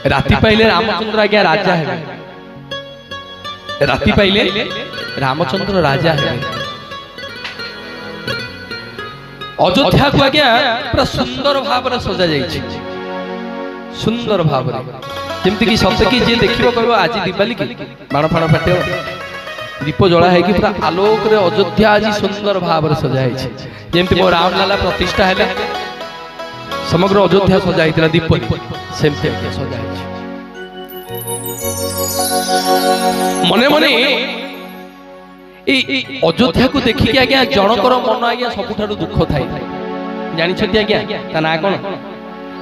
राति पाइले रामचंद्र आज्ञा राजा है। राति पाइले रामचंद्र राजा है। अयोध्या को आज्ञा पूरा सुंदर भाव सजा जाइए। सुंदर भाव जमती कि सत्य कि जी देखियो कहबो आज दीपावली की बाण फाण फाटे दीप जला है कि पूरा आलोक रे अयोध्या आज सुंदर भाव सजा है। जमती मो रामलाला प्रतिष्ठा है समग्र अयोध्या सजा है दीप सेमते सजा है। मने मने अयोध्या को देखिक आज्ञा जनकर मन आज्ञा सबुठारु दुख थाए। जानि छथि आज्ञा ता ना कोन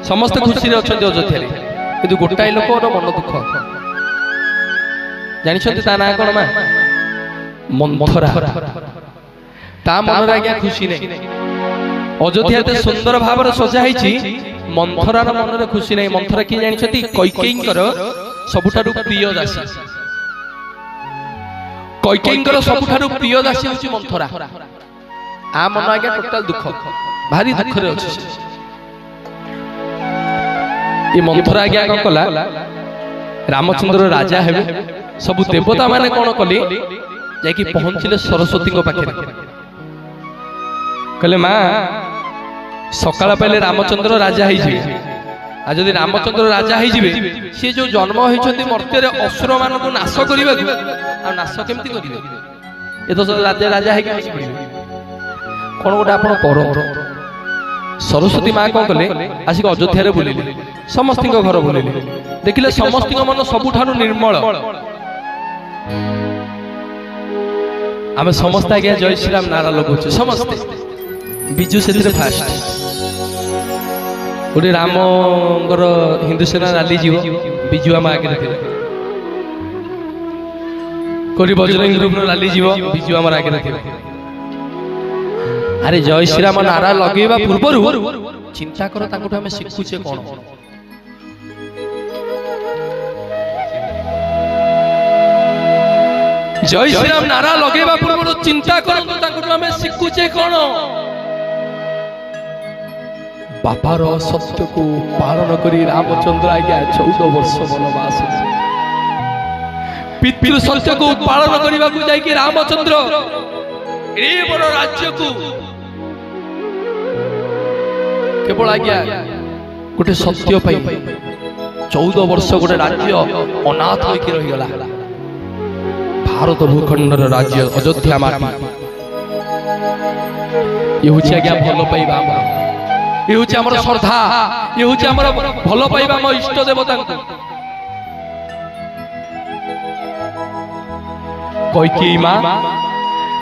समस्त खुशी रे अछथि अयोध्या रे किंतु गोटाई लोकर मन दुख। जानि छथि ता ना कोन मा मंथरा ता मन रे आज्ञा खुशी नै। अयोध्या ते सुंदर भाव सजा है मंथरार मन रे खुशी नै। मंथरा कि जानि छथि कैकेयींकर सबुठारु प्रिय दासी। कैकेयींकर सबुठारु प्रिय दासी होची मंथरा। आ मन आज्ञा टोटल दुख भारी दुख रे अछि। ये मंथरा आज्ञा कौन कला रामचंद्र राजा हेबे सब देवता माने कौन कले जाकि पहुंचले सरस्वती को पाखे कहले मां सकाळ पहले रामचंद्र राजा होई जे आ जदि रामचंद्र राजा होई जिवे से जो जन्म होइछन्ती मर्त्य रे असुर मान को नाश करिबा आ नाश केमती करिवे ए तो राजा राजा है कि कोन गोटा आपण कर। सरस्वती माँ कौन कले आसिक अयोध्या रे बुलिले समस्त घर बुलिले देखिले समस्त मन सबुठारु निर्मल। आमे समस्त आज्ञा जय श्री राम नारा लगौछु समस्ते बिजु से फास्ट गोटे रामगर हिंदू सेना रैली जीव बिजु आम आगे कोरी बजरंग ग्रुप रैली जीव बिजु आम आगे। अरे जय श्री राम नारा लगेवा पूर्व चिंता कर आम शिखुचे कौन। जय श्री राम नारा लगेवा पूर्व चिंता कर आम शिखुचे कौन। बापार सत्य को पालन करी रामचंद्र आज्ञा 14 वर्ष वनवास पितृ सत्य को पालन करने को जाकि रामचंद्र ए बड़ राज्य को केवल आज्ञा गोटे सत्य पाई 14 वर्ष गोटे राज्य अनाथ होकर रहीगला। भारत भूखंडर राज्य अयोध्या माटी ये हूँ आज्ञा भल पाइबा ये हूँ आम श्रद्धा ये हूँ आम भल पाइबा आम इष्ट देवता। कैकेयी माँ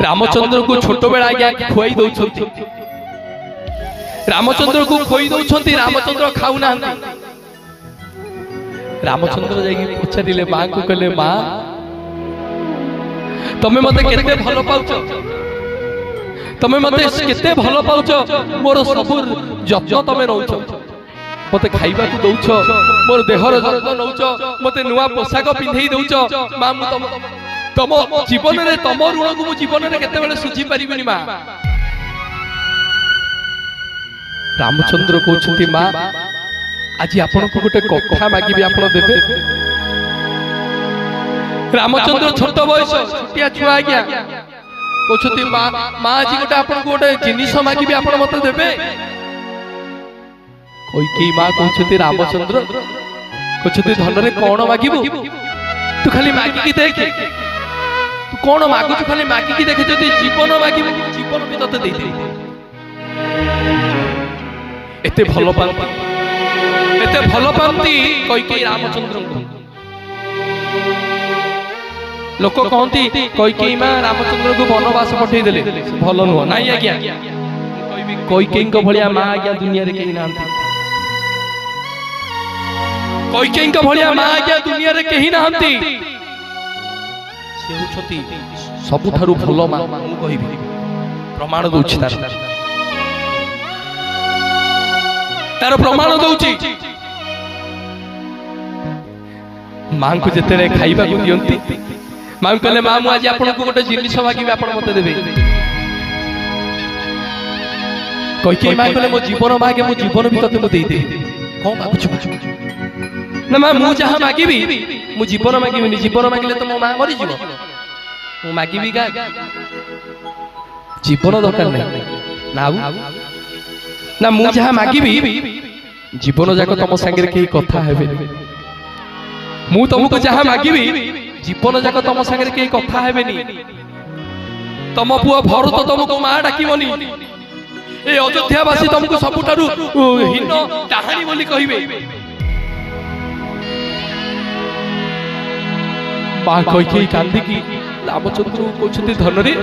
रामचंद्र को छोट बेला आज्ञा खुआई दौरान रामचंद्र को खोई दौरान रामचंद्र खाऊ ना। रामचंद्र जाइए पचारे माँ को कहले माँ तमे मते केते भल पाउछ तमे मते केते भल पाउछ मोर सब जत्न तमे नउछ मते खाइबा को दउछ मोर देहर जत्न नउछ मते नुआ पोशाक पिंधेई दउछ माँ मु तम जीवन रे तम ऋण को मु जीवन रे केते बेले सुझी परिबिनी माँ। रामचंद्र कहते माँ आज आपन को गोटे कथा मागिबी आपन देबे। रामचंद्र छोट बयस छोटिया छुआ आज्ञा कहते माँ माँ आज गोटे आपन को गोटे जिनिस मागिबी आपन मते देबे। कैकेयी माँ कहते रामचंद्र कहते धन रे कोन मागिबू तू खाली मागिकी देख तू कोन मागु तू खाली मागिकी देख जदि जीवन मागिबू जीवन भी तते देई दे। एते भल पाती कैकेयी रामचंद्र को लोक कहती कैकेयी माँ रामचंद्र को वनवास पठे देले भल नुह ना आज्ञा कैकेयी भाया माँ आज्ञा दुनिया रे कहीं नांती। कैकेयी भाया माँ आज्ञा दुनिया रे कहीं नांती से होछती सबुठारु भल माँ मु कहिबी प्रमाण दउछि तार प्रमाण दउछि। मां को जेते खाइबा को दियंती मां कहले मां मु आज आपन को गोटे जिनिस मागिबे आपन मते देबे। कैकेयी मां कहले मो जीवन मागे मो जीवन भी तते मु देई देबी कोन मागुछु ना माँ मु जहाँ मागिबी मु जीवन मागिबिनी जीवन मागिले तो मो माँ मरी जीव मु मागिबी का जीवन दरकार नहीं ना ना मु जहाँ मागिबी जीवन जाक तुम सांगे कहीं कथा हेबे मु तुमको जहाँ मागिबी जीवन जाक तुम सांगे कहीं कथा हेबेनी तुम पुआ भरत तुमको माँ डाकिबनी ए अयोध्यावासी तुमको सबुठारु हीन डाहाणी बोली कहिबे माँ कही कांदिकी रामचंद्र कहते धन रे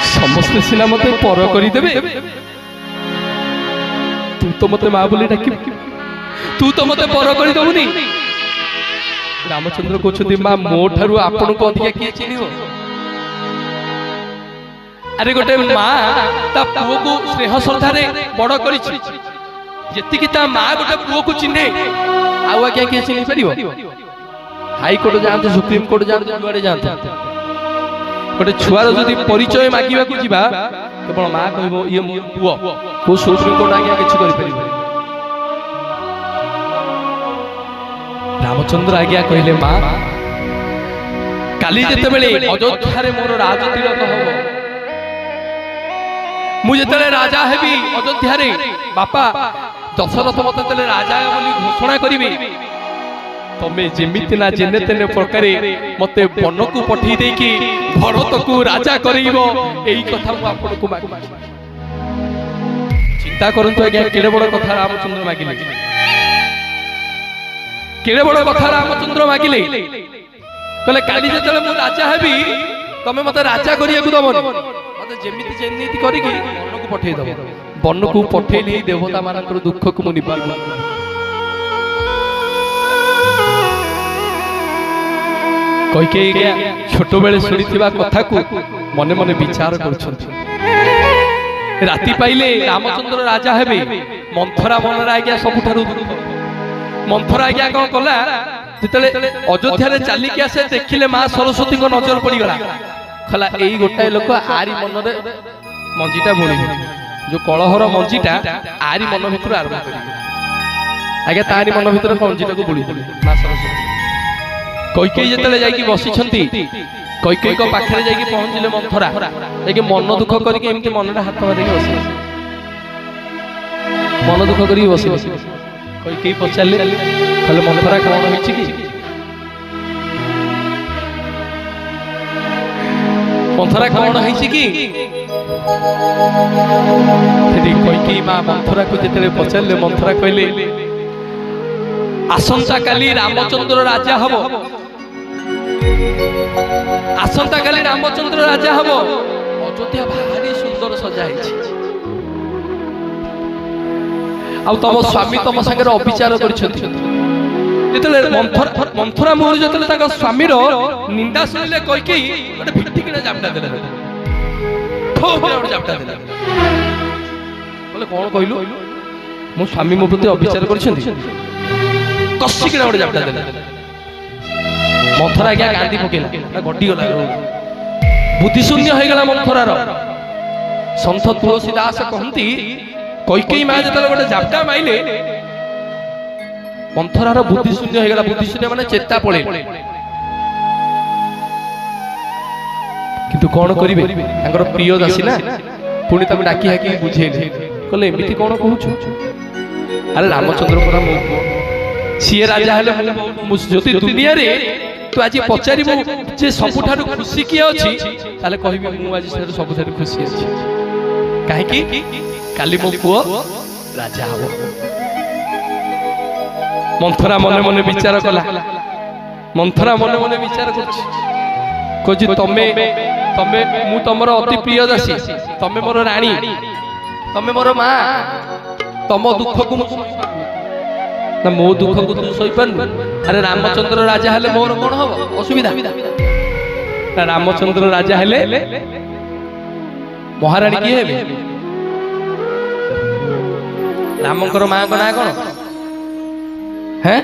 समस्ते सिना मते पर करदेवे तू तो मते माँ बोली डाक तू तो मते पर करदेबुनी रामचंद्र कहते माँ मो ठारू आपन को अधिका किए चिन्ह अरे गोटे माँ ता पुओ को स्नेह श्रद्धा बड़ करी माँ गोटे पुओ को चिन्हे आउ आज्ञा किए चिन्ह पार हाईकोर्ट जाते सुप्रीम कोर्ट जाते जुआड़े जाते गोटे छुआर जदि परिचय मागिबा को जीवा केवल माँ कहबो ये मो पुओ को सुप्रीम कोर्ट आज्ञा किछि करि परिबो रामचंद्र आज्ञा कहले माँ काली जते बेले अयोध्या रे मोर राज तिलक हबो मु जते राजा हेबी अयोध्या रे बापा दशरथ मते तले राजा बोली घोषणा करिवे तमे जेमिति ना जेने तेने प्रकार मते वन को पठई दे कि भरत को राजा करइबो एई कथा मु आपन को मागि चिंता करंतु आज्ञा केडे बड़ कथा रामचंद्र मागिले केडे बड़ कथा रामचंद्र मागिले कहले काली जतले मु राजा हेबी तमे मते राजा करिया को दबनी मते जेमिति जेनिति करी कि वन को पठई दबो वन को पठेली देवता मानकर दुख को मु निबार कई छोट बेले शुणी कथा को मने मने विचार कर राति पाइले रामचंद्र राजा हेबे मंथरा मन आज्ञा सबुठारु मंथरा आज्ञा कौन कला जितले अयोध्या रे चली के आसे देखिले मां सरस्वती को नजर पड़ी गला खला एई गोटाए लोक आरी मन रे मंजीटा बोली जो कलहर मंजीटा आरी मन भितर आरंभ करी आगे तारी मन भितर मंजीटा को बोली मां सरस्वती कैकेयी जतले जाई बसी कैकेयी को पाखरे जाई पहुंचले मंथरा जाई मन दुख करके एमती मन रे हाथ मारी बसी मन दुख करके बसी बसी कैकेयी पचारले कहले मंथरा कौन होइछि कि मंथरा कौन होइछि कि सेठी कैकेयी मां मंथरा को जतले पचारले मंथरा कहले आसंता काली रामचंद्र राजा हबो आसंता काली रामचंद्र राजा हबो अयोध्या भारी सुंदर सजा है आ तम स्वामी तम संगे अविचार करछथि मंथरा मोर जतले ताका स्वामी रो निंदा सुनिले कैकेयी गोटे भिटिकिना जापटा देले ठोक रे जापटा देले बोले कोन कहलु मो स्वामी मो प्रति अविचार करछथि कसिकिना गोटे जापटा देले मंथरा आज्ञा गांधी पकेला गड्डी गला बुद्धि शून्य हो गला मंथरार संत तुलसीदास कहती कैकेयी मां जतले गोटे जापटा माइले मंथरार बुद्धि शून्य हो गला बुद्धि शून्य माने चेता पळे किंतु कोन करिवे तांकर प्रिय दासी ना पुणी तमे डाकी हाकी बुझेले कहले एमिति कोन कहूछु अरे रामचंद्र परा मो सी राजा हेले ज्योति दुनिया रे तू आज पचारि जे सबुठारु खुशी किए अछि ताले कहबी मु आज से सबुठारु खुशी अछि काहे कि काली मो पुओ राजा हबो मंथरा मने मने विचार कला मंथरा मने मने विचार करछि कोजि तमे तमे मु तमरो अति प्रिय दासी तमे मोर रानी तमे मोर मां तम दुख को ना मो दुख को तू सही पारनु अरे रामचंद्र राजा हेले मोर कोन हबो असुविधा ना रामचंद्र राजा हेले महारानी की हेबे रामकर मां को ना कोन हैं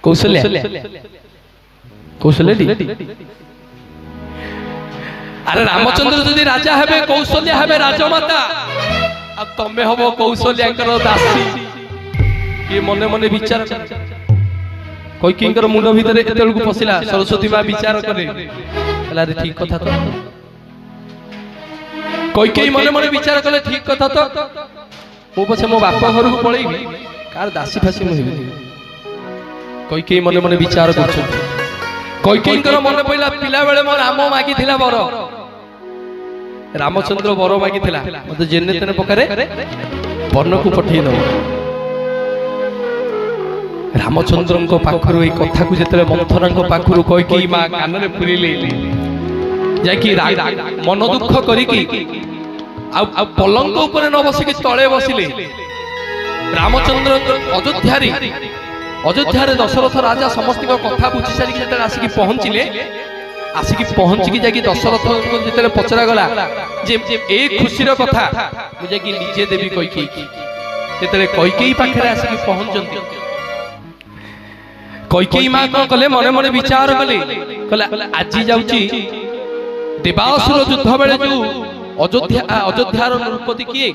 कौशल्या कौशल्या अरे रामचंद्र जदि राजा हेबे कौशल्या हेबे राजमाता अब तमे हबो कौशल्या दासी ये मने मने विचार कैकेयींकर मुंड भितर एतेलकु पसिला सरस्वती मां विचार करे कहला रे ठीक कथा तो कैकेयी मने मने विचार कले ठीक कथा तो मो पछे मो बापा घर को पळेबी कार दासी फासी मु हेबी कैकेयी मने मने विचार करछ कैकेयींकर मने पइला पिला बेले मो राम मागी थिला बर रामचंद्र बर मागी थिला मते जेने तेने पकारे वन को पठेई दो रामचंद्र पाखरु ए कथा को जेतले मंथरा पाखरु कैकेयी मां कान रे पुरीले जाकी मन दुख करी आ पलंग ऊपर न बसिकी तळे बसिले रामचंद्र अयोध्या दशरथ राजा समस्त कथा बुझी सारी जेतले आसिकी पहुंचिकी जाकी दशरथ को जेतले पचरा गला जे ए खुशी रो कथा मु जाकी निजे देवी कैकेयी जेतले कैकेयी पाखरे आसिकी पहुंचंती कैकेयी मां को कले मने मने विचार कले आज जाउची देवासुर युद्ध बेले जो अयोध्यार नृपति किए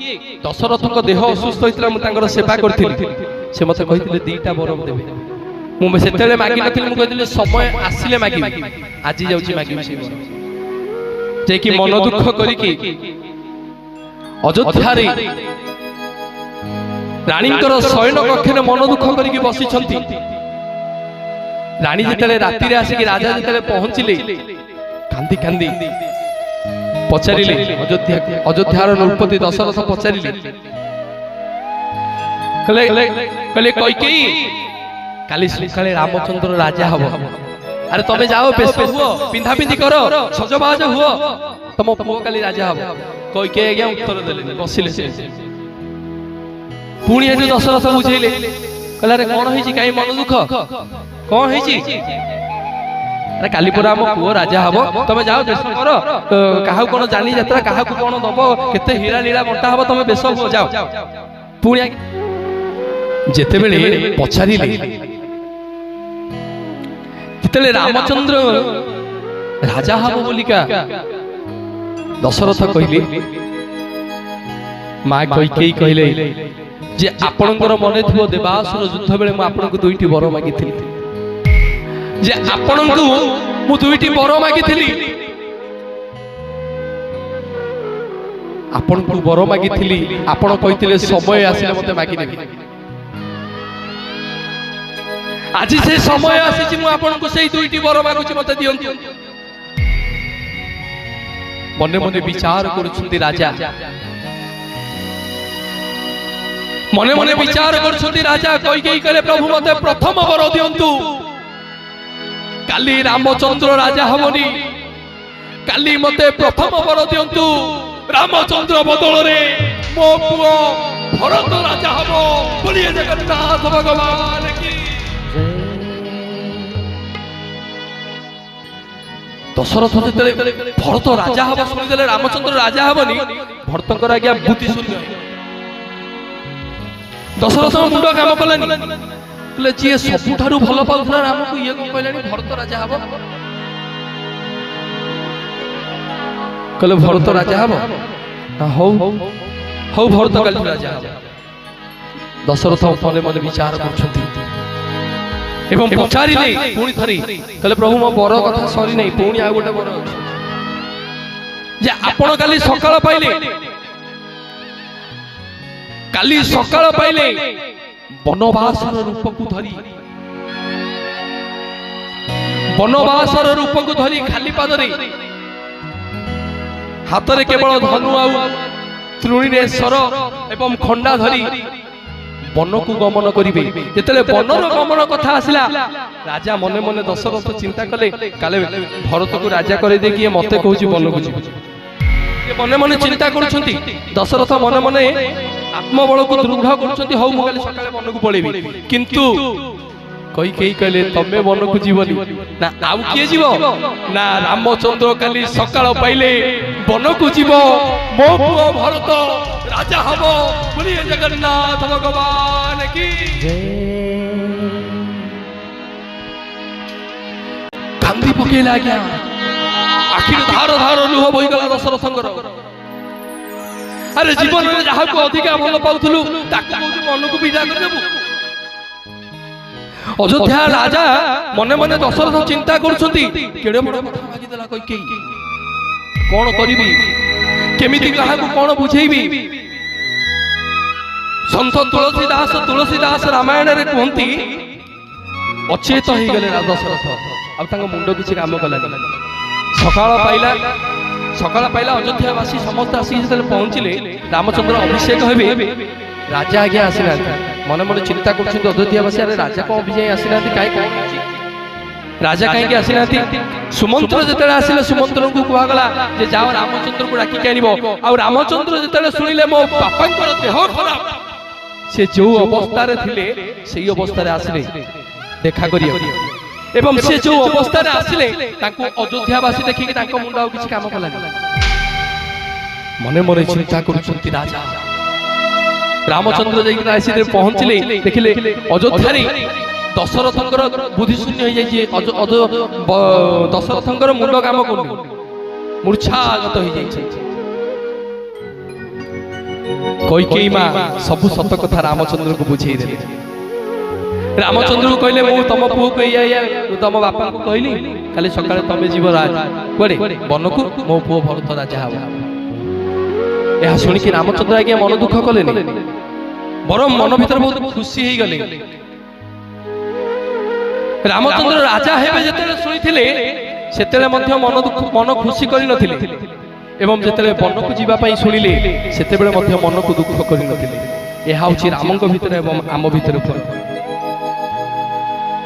दशरथ को देह असुस्थ होइतला मु तांगर सेवा करथिली से मते कहितले दीटा वर देबे मु सेतेले मागी नथिली मु कहितले समय आसिले मागी आज जाउची मागी से जे कि मन दुख करिकी अयोध्या रे रानीकर शयन कक्षे मन दुख करिकी बसी छंती रानी जेतले राति रे आसिकी राजा जेतले पहुंचिले कांदी कांदी पचारिले अयोध्यार नृपति दशरथ पचारिले कले कैकेयी काली सकाळे रामचंद्र राजा हबो अरे तमे जाओ बेस हुओ पिंधा पिंधी करो सजबाज हुओ तम पुओ काली राजा हबो कैकेयी आज्ञा उत्तर देले बसिले से पुणी जे दशरथ बुझेले कहला रे कोन होईची काई मन दुख कोन होईची अरे काली पुरा हम पुओ राजा हबो तमे जाओ बेस करो काहा कोन जानी यात्रा काहा को कोन दबो केते हीरा लीला बंटा हबो तमे बेस हो जाओ पुणी जेते बेले पछारिले जेतेले रामचंद्र राजा हबो बोलिका दशरथ कहिले मां कैकेयी कहिले जे आपनकर मने थिबो देवासुर युद्ध बेले म आपनको दुईटी वर मागिथिली जे आपनकु मु दुईटी वर मागिथिली आपनकु वर मागिथिली आपण कहिथिले समय आसिले मते मागिनेबी आज से समय आसी मु आपनकु सेही दुईटी वर मागुची मते दियंतु मने मने विचार करूछंती राजा मने मने विचार करूछंती राजा कैकेयी कहले प्रभु मते प्रथम वर दियंतु काली रामचंद्र राजा हबनी काली मते प्रथम वर दियंतु रामचंद्र बदल रे मो पुओ भरत राजा हबो बोलिए जगन्नाथ भगवान की दशरथ जेतले भरत राजा हबो सुनि देले रामचंद्र राजा हबनी भरतकर आज्ञा बुद्धि शून्य दशरथ मुंड काम कलानी ले जे सबुठारु भलो पाउथला राम को ये कहलानी भरत राजा हबो कहले भरत राजा हबो हौ हौ भरत काली राजा हबो दशरथ मने मने विचार करछंती एवं पचारि नै पुणी थरी कहले प्रभु मो बर कथा सरी नै पुणी आ गोटे बर जे आपण काली सकाळ पाइले काली सकाळ पाइले बनवासर रूप को धरी बनवासर रूप को धरी खाली पादरे हाथ रे केवल धनु आउ त्रुणी रे सर एवं खंडा धरी वन को गमन करिवे जेतले वनर गमन कथा आसिला राजा मने मने दशरथ चिंता कले काले भरत को राजा करे दे कि मते कहूची वन को जीव मने मने चिंता करूछंती दशरथ मने मने आत्मबल को दृढ़ करूछंती हौ मु काली सकाळे वन को पळेबी किंतु कैकेयी कहले तमे वन को जीवनी ना आउ किए जीव ना रामचंद्र काली सकाळ पाइले वन को जीव मो पुओ भरत राजा हबो बोलिए जगन्नाथ भगवान की कांदी पकेला गया आखिर धार धार लुह बोई गला दशरथंकर अरे जीवन में जहा को अधिका भल पाउथलु ताको मन को विदा कर देबु अयोध्या राजा मने मने दशरथ चिंता करुछंती केडे बड़ कथा मागी देला कई कोन करिबी केमिति काहाकू कोन बुझेइबी। संत तुलसीदास रामायण रे कहंती अचेत हो गले दशरथ अब तांग मुंडो किछि काम कलानी। सकाळ पाइला अयोध्यावासी समस्त आसी जेतले पहुंचिले रामचंद्र अभिषेक हेबे राजा आगे आसीना मन मन चिंता करछन अयोध्यावासी अरे राजा को अभिषेक आसीना काई राजा कहीं आसीना सुमंत्र जेतले आसिले सुमंत्र को कुआ गला जे जाओ रामचंद्र को डाकी के आनिबो आ रामचंद्र जेतले सुनिले मो बापांकर देह खराब से जो अवस्था रे थिले सेही अवस्था रे आसिले देखा करियो एवं से जो अवस्था रे आसिले तांको अयोध्यावासी देखि कि तांको मुंडा आ किछि काम कला मने मने चिंता करूछंती राजा रामचंद्र जई कि आसी रे पहुंचले देखिले अयोध्या रे दशरथंकर बुद्धि शून्य हो जाइए दशरथंकर मुंड काम करनी मूर्छागत हो जाइए। कैकेयी मां सबु सत कथा रामचंद्र को बुझे देले। रामचंद्र को कहले मु तम पुओ को या तम बापा को कहली खाली सकाळे तमे जीव राज कोडे बन को मो पुओ भरत राजा हबो। यह सुनि कि रामचंद्र आगे मन दुख कलेनी बरम मन भीतर बहुत खुशी हो गले। रामचंद्र राजा हेबे जेतेले सुनिथिले सेतेले मध्य मन खुशी करि नथिले एवं जेतेले वन को जीवा पई सुनिले सेतेबेले मध्य मन को दुख करि नथिले। एहा होछि रामंक भीतर एवं आम भीतर फरक।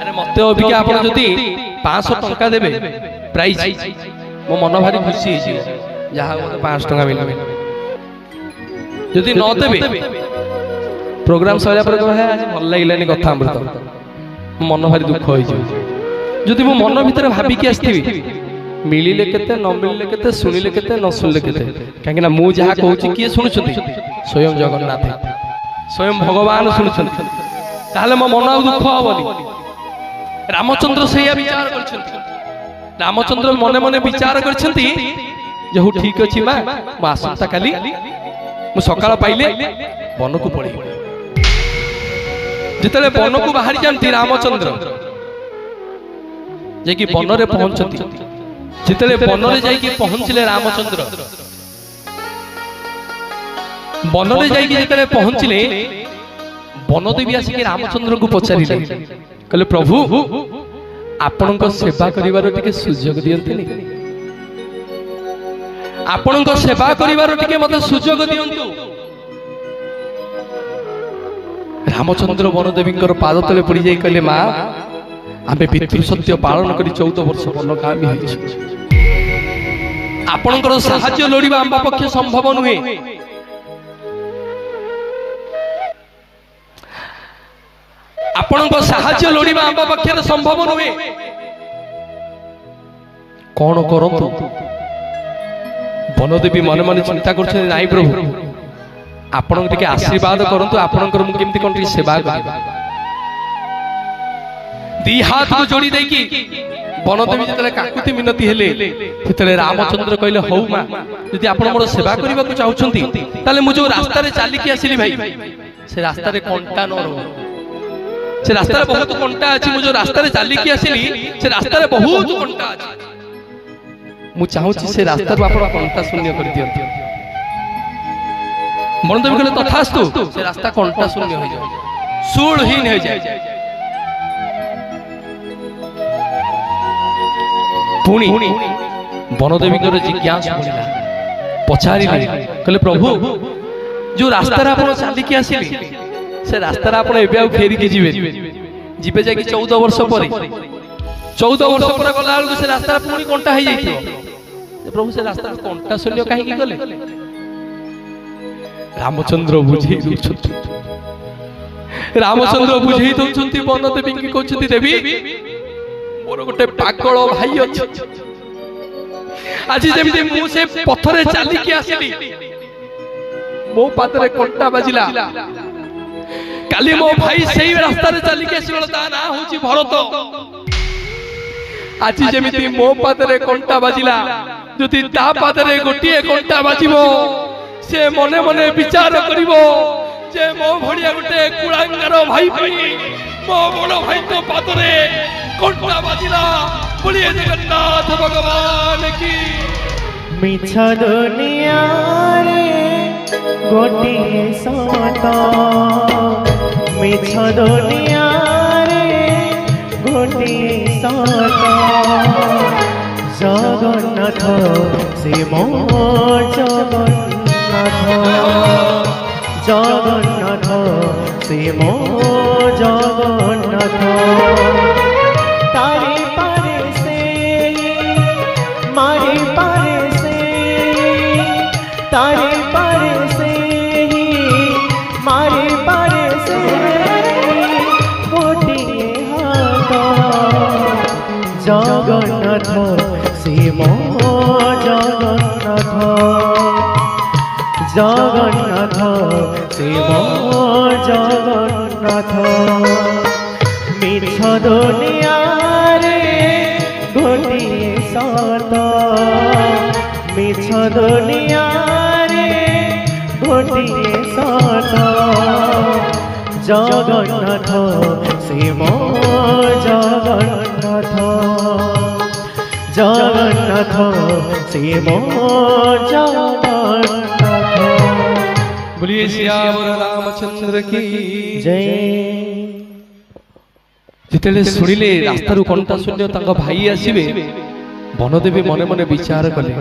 अरे मते अबिका आपण जदी 500 टंका देबे प्राइस मो मन भारी खुशी होछि जहा मते 500 टंका मिलबे जदी न देबे प्रोग्राम सरिया पर कहे आज भल लागिलानी कथा अमृत मन भारी दुख हो जदि मो मन भीतर भाबिकी आसथिबी मिलिले केते न मिलिले केते सुनिले केते न सुनिले केते काहेकि ना मु जहा कहूची किए सुनुछथि स्वयं जगन्नाथ स्वयं भगवान सुनुछथि ताले मो मन दुख होबनी। रामचंद्र सेया विचार करछथि रामचंद्र मने मने विचार करछथि जे हो ठीक अछि मा मो आसंता काली मु सकाळ पाइले वन को पड़ी जितले वन को बाहरी जानती रामचंद्र जे कि वन रे पहुंचती जितले वन रे जाई कि पहुंचले रामचंद्र वन रे जाई कि जितले पहुंचले वन देवी आसी कि रामचंद्र को पचारिले कहले प्रभु आपनक सेवा करिवार टिके सुयोग दियंतनी आपनक सेवा करिवार टिके मते सुयोग दियंतु। रामचंद्र वनदेवी पाद तले पड़ी जाई कहले मां आमे पितृ सत्य पालन करी 14 वर्ष वनगामी होइछ आपनकर सहाय्य लोड़ीबा आम पक्ष संभव नुहे आपनकर सहाय्य लोड़ीबा आम पक्ष संभव नुहे कोन करंतु वनदेवी मन मन चिंता करछन नाई प्रभु आपण टिके आशीर्वाद करंतु आपनकर मु केमति कोन सेवा करिबा दी हाथ को जोड़ी देकी वनदेवी जतले काकुति मिनती हेले सेतले रामचंद्र कहले हौ मा यदि आपण मोर सेवा करिबा को चाहुछंती ताले मु जो रास्ता रे चाली के आसिली भाई से रास्ता रे कंटा न रो से रास्ता रे बहुत कंटा अछि मु जो रास्ता रे चाली के आसिली से रास्ता रे बहुत कंटा अछि मु चाहूची से रास्ता रो आपण कंटा शून्य कर दियंती वनदेवी कहले तथास्तु से रास्ता कंटा शून्य हो जाए सूळहीन हो जाए। पुणी वनदेवी जिज्ञासा बढ़िला पचारि कहले प्रभु जो रास्ता आपण चली के आसिले से रास्ता आपण एबे आ फेरी के जीवे जीवे जाकी 14 वर्ष पर 14 वर्ष पर गला से रास्ता पुणी कंटा हो जाइतो प्रभु से रास्ता कंटा शून्य काहे की गले रामचंद्र बुझे रामचंद्र बुझे दउछंती वनदेवी की कहछंती देवी मोर गोटे पागल भाई अछि आज जेमि मु से पथरे चाली के आसिली मो पादरे कंटा बाजिला काली मो भाई सेही रास्ता रे चाली के आसिलो ता ना होची भरत आज जेमि मो पादरे कंटा बाजिला जति ता पादरे गोटिए कंटा बाजिबो से मने मने विचार करिवो जे मो भड़िया गोटे कुलांगार भाई भाई मो बड़ भाई तो पादरे कंटा बाजिला बोलिए जगन्नाथ भगवान की। मिछ दुनिया रे गोटिए सत मिछ दुनिया रे गोटिए सत जगन्नाथ से मो जगन्नाथ जगन्नाथ से मो जगन्नाथ तारे पारे से मारे पारे से तारे पारे से मारे पारे से गोटिए हाथ जगन्नाथ से मो जगन्नाथ जगन्नाथ से मो जगन्नाथ मिछ दुनिया रे गोटिए सत मिछ दुनिया रे गोटिए सत जगन्नाथ से मो जगन्नाथ जगन्नाथ से मो जगन्नाथ। बोलिए श्याम रामचंद्र की जय। जिते शुणिले रास्तार कंटा शून्य भाई आसवे बनदेवी मने मने विचार कले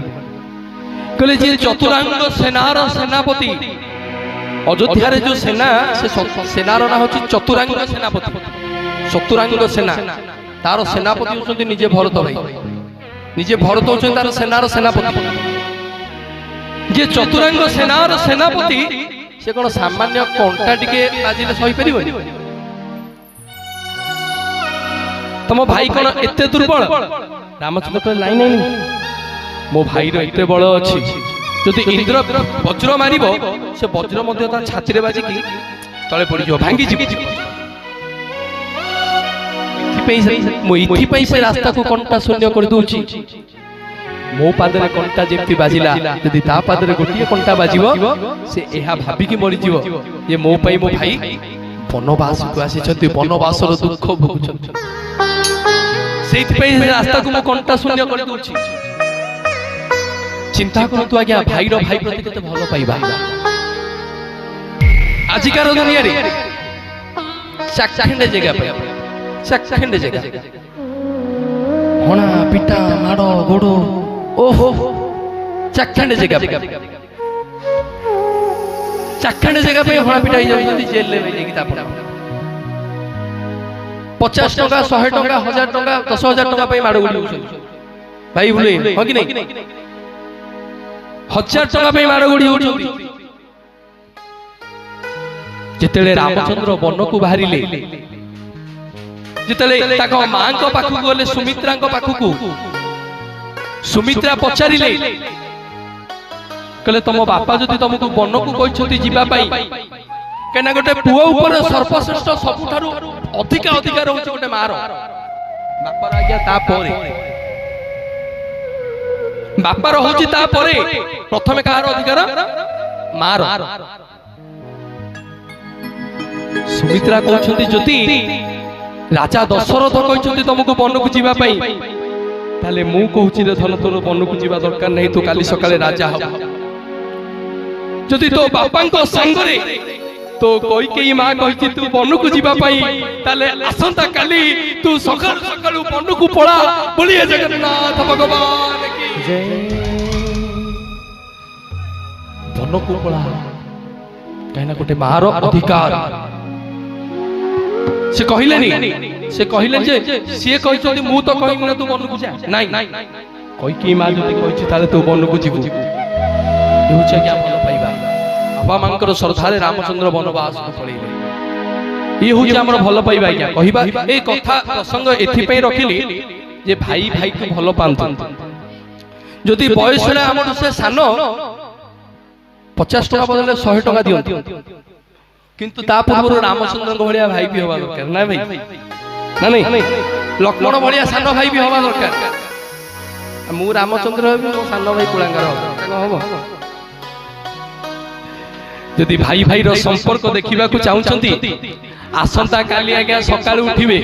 कहले जे चतुरांग सेनार सेनापति अयोध्या जो सेना से सेनार ना होची चतुरांग सेनापति चतुरांग सेना तार सेनापति होचंती निजे भरत भाई निजे भरत होचंती तार सेनार सेनापति जे चतुरांग सेनार सेनापति से कोन सामान्य कंटा टिके बाजिले सही परिबो तम भाई कौन एते दुर्बल रामचंद्र कहले नहीं नहीं मो भाई रो एते बल अछि जदि इंद्र वज्र मारिबो से वज्र मध्ये ता छाती रे बाजी की तळे पड़ी जो भांगी जी इथि पई से रास्ता को कंटा शून्य कर दूची मो पादरे कंटा जेमती बाजिला जदि ता पादरे गोटिए कंटा बाजिबो से एहा भाबी की मरि जीवो ये मो पई मो भाई वनवास को आसी छथि वनवास रो दुख भोगुछथि रास्ता को मो कंटा शून्य कर दूची चिंता करतु आज्ञा भाई रो भाई प्रति केते भलो पाइबा आजिकार दुनिया रे चाखंडे जगह पे चाखंडे जगह होना पिटा माडो गोडो ओहो चाखंडे जगह पे चाखंडे जगह पे होना पिटा जाई जेल ले लेकी तापर 50 टका 100 टका 1000 टका 10000 टका पे माडो गुडी भाई भूले हो कि नहीं 1000 टका पे माडो गुडी होउछंती जेतेले रामचंद्र वन को बाहरिले जेतेले ताको मां को पाखु गले सुमित्रा को पाखु को सुमित्रा पचारिले कहले तम बापा जदि तुमको वन को कहछती जीवा पाई केना गोटे पुओ ऊपर सर्वश्रेष्ठ सबुठारु अधिका अधिकार होउछ गोटे मार बापार आज्ञा ता परे बापार होउछ ता परे प्रथमे कार अधिकार मार सुमित्रा कहछती जति राजा दशरथ कहछती तुमको वन को जीवा पाई ताले मु कहूची रे धन तोर वन को जीवा दरकार नहीं तो काली सकाळे राजा हो जदि तो बापा को संगरे तो कोई केई मां कहिछि तू वन को जीवा पाई ताले आसंता काली तू सकाळ सकाळ वन को पळा बोलिए जगन्नाथ भगवान की जय वन को पळा कहना गोटे मार अधिकार से कहिले जे से कहिछथि मु तो कहिम ना तू वन को जा नाही कोई केई मां जदि कहिछि ताले तू वन को जीवु हेउछ क्या भलो पाइबा बापा मांकर श्रद्धारे रामचंद्र वनवास को पळेले ये होची हमर भलो पाइबा क्या कहिबा ए कथा प्रसंग एथि पई रखिली जे भाई भाई को भलो पांतु जदि बयस रे हमर से सानो 50 टका बदले 100 टका दियंती किंतु ता पूर्व रामचंद्र को भलिया भाई भी होबा दरकार ना भाई ना नहीं लक्ष्मण भलिया सानो भाई भी होबा दरकार मु रामचंद्र हो मो सानो भाई कुलांगार हो जदि भाई भाई रो संपर्क देखा चाहूँगी आसंता काली आज्ञा सकाल उठिबे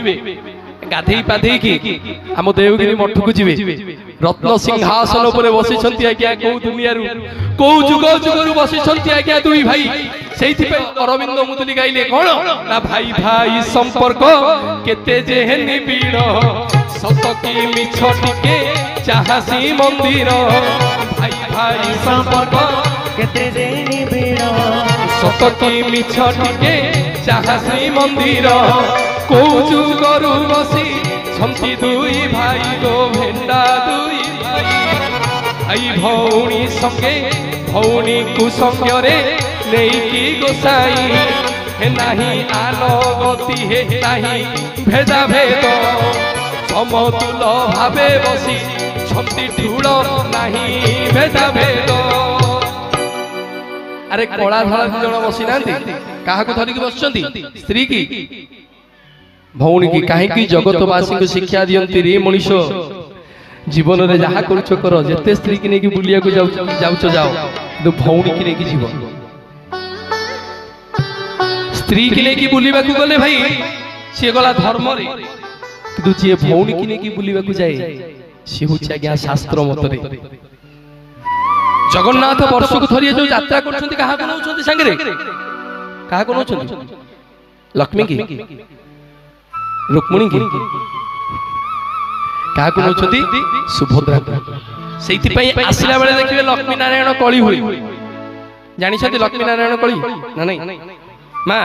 गाधेई पाधेई की आम देवगिरी मठ को जीवे रत्न सिंहासन पर बसी आज्ञा कौ दुनिया कौ जुग जुगर बसी आज्ञा दुई भाई से अरविंद मुदुली गाइले कौन ना भाई भाई संपर्क केते जे निबिड़ सत की मिछ टिके चाहसी मंदिर भाई भाई संपर्क केते जे निबिड़ सत की मिछ टिके चाहसी मंदिर कौ जुगरु बसी छंती दुई भाई गो भेंडा दुई भाई भौणी संगे भौणी कुसंगे लेकी गोसाई हे नाही आलो गति हे नाही भेदा भेद समतुल भावे बसी छंती ठूल नाही भेदा भेद अरे कला धरा जन बसी ना क्या धरिक बस स्त्री की भौणी की कहीं जगतवासी को शिक्षा दियंती रे मनीष जीवन रे जहा करूछ कर जते स्त्री की नेकी बुलिया को जाउछ जाओ तो भौणी की नेकी जीवन स्त्री की नेकी बुलिबा को गले भाई से गला धर्म रे किंतु जे भौणी की नेकी बुलिबा को जाए से होछ आज्ञा शास्त्र मत रे जगन्नाथ वर्ष को थरिए जो यात्रा करछंती कहा को नउछंती संगे रे कहा को नउछंती लक्ष्मी की रुक्मिणी की क्या नौछती सुभद्रा से आसला बेले देखिए लक्ष्मी नारायण कली हुए जानी लक्ष्मी नारायण कली ना नहीं माँ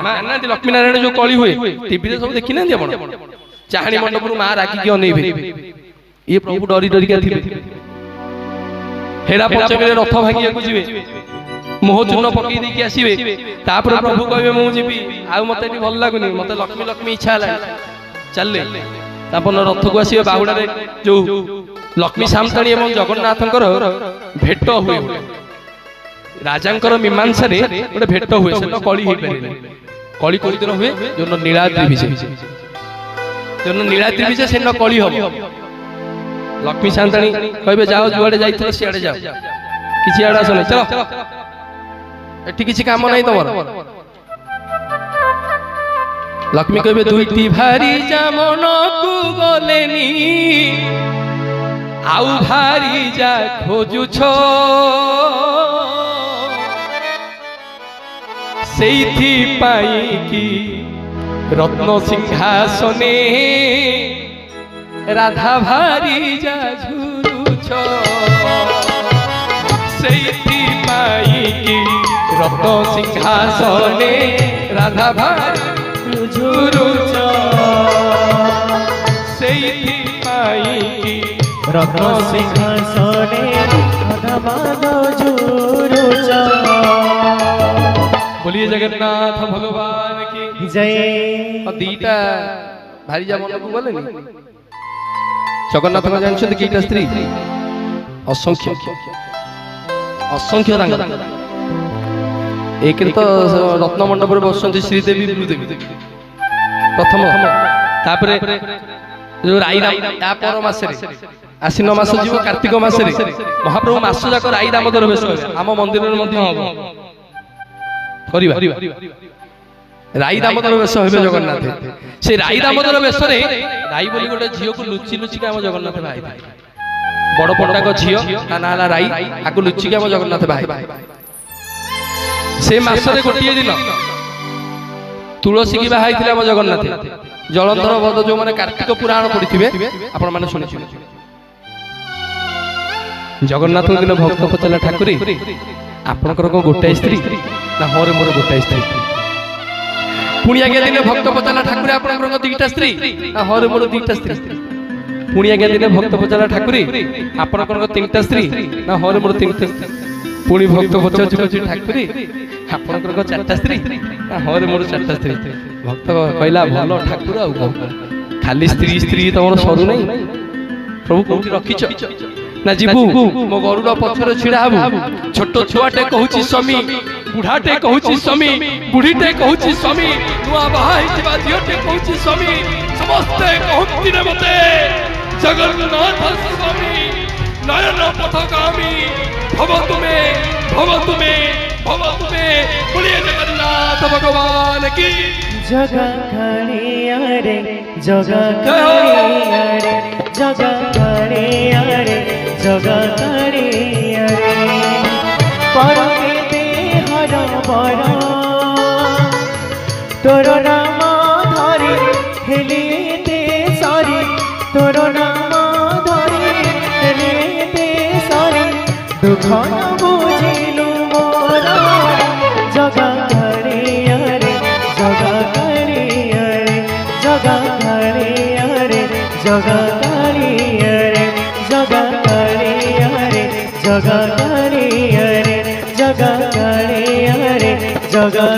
लक्ष्मी नारायण जो कली हुए टीवी सब देखी ना चाहणी मंडप माँ राखी अनेबे ये प्रभु डरी डरिका थे हेरा पंचमी रथ भांगिया को जीवे मोह चूर्ण पकई देकी आसीबे तापर प्रभु कहबे मु जीवी आ मते भल लागुनी मते लक्ष्मी लक्ष्मी इच्छा है चलले तापर रथ को आसीबे बाहुडा रे जो लक्ष्मी सामताणी एवं जगन्नाथंकर भेट हुए राजांकर मीमांसा रे गोटे भेट हुए से कली हे पारे कली कोन दिन हुए जो नीलाद्रि विजय जो नीलाद्रि विजय से न कली हो लक्ष्मी सामताणी कहबे जाओ जुआडे जाइथले सियाडे जाओ किछि आडा सुने चलो एठी किछि काम नै तमर लक्ष्मी कहबे दुईटी भारी जामन को गलेनी आउ भारी जा खोजुछ सेइथि पाई की रत्न सिंहासने राधा भारी जा झुरुछ सेइथि पाई की रत्न सिंहासने राधा भारी झुरुछ सेइथि पाई की रत्न सिंहासने राधा भारी झुरुछ। बोलिए जगन्नाथ भगवान की जय। और दीटा भारी जा मन को बोले जगन्नाथ को जानछत कीटा स्त्री असंख्य असंख्य एक तो रत्न मंडप बसती श्रीदेवी भूदेवी प्रथम तापरे जो राईराम पर मास आश्विन मास जीव कार्तिक मास महाप्रभु मास जाक राई दामोदर बेश आम मंदिर राई दामोदर बेश हे जगन्नाथ से राई दामोदर बेश राई बोली गोटे झील को लुचि लुचिक आम जगन्नाथ भाई बड़ पंडा झील ता ना राई आकु लुचिक आम जगन्नाथ भाई से मासरे गोटे दिन तुलसी की बाहाई थे आम जगन्नाथ जलंधर बद जो मैंने कार्तिक पुराण पढ़ी आपण मैंने शुणी जगन्नाथ दिन भक्त पचारा ठाकुरी आपणकर गोटाए स्त्री ना हरे मोर गोटाए स्त्री पुणी आज्ञा दिन भक्त पचारा ठाकुरी आपणकर दुईटा स्त्री ना हरे मोर दुईटा स्त्री पुणी आज्ञा दिन भक्त पचारा ठाकुरी आपणकर तीनटा स्त्री ना हरे मोर तीनटा पुणी भक्त पचार ठाकुरी आपणकर चारटा स्त्री ना हरे मोर चारटा स्त्री भक्त कहला भल ठाकुर आ खाली स्त्री स्त्री तुम सरू नहीं प्रभु कौटी रखिच ना जीवु मो गरुड़ पछरे छिड़ा हबु छोट छुआटे कहूची स्वामी बुढ़ाटे कहूची स्वामी बुढ़ीटे कहूची स्वामी नुआ बाहा हितबा झियोटे कहूची स्वामी समस्ते कहंती ने मते जगन्नाथ स्वामी नयन पथगामी भव तुमे भव तुम्हें बोलिए जगन्नाथ भगवान की जगा कालिया रे जगा कालिया रे जगा कालिया रे जगा कालिया रे परके दे हर बर तोर नाम धरे हेले दे सरी तोर नाम धरे हेले दे सरी दुख न बुझिलु मोर जगा कालिया रे जगा कालिया रे जगा कालिया रे जगा कालिया रे जगा कालिया रे जगा कालिया रे जगा कालिया रे जगा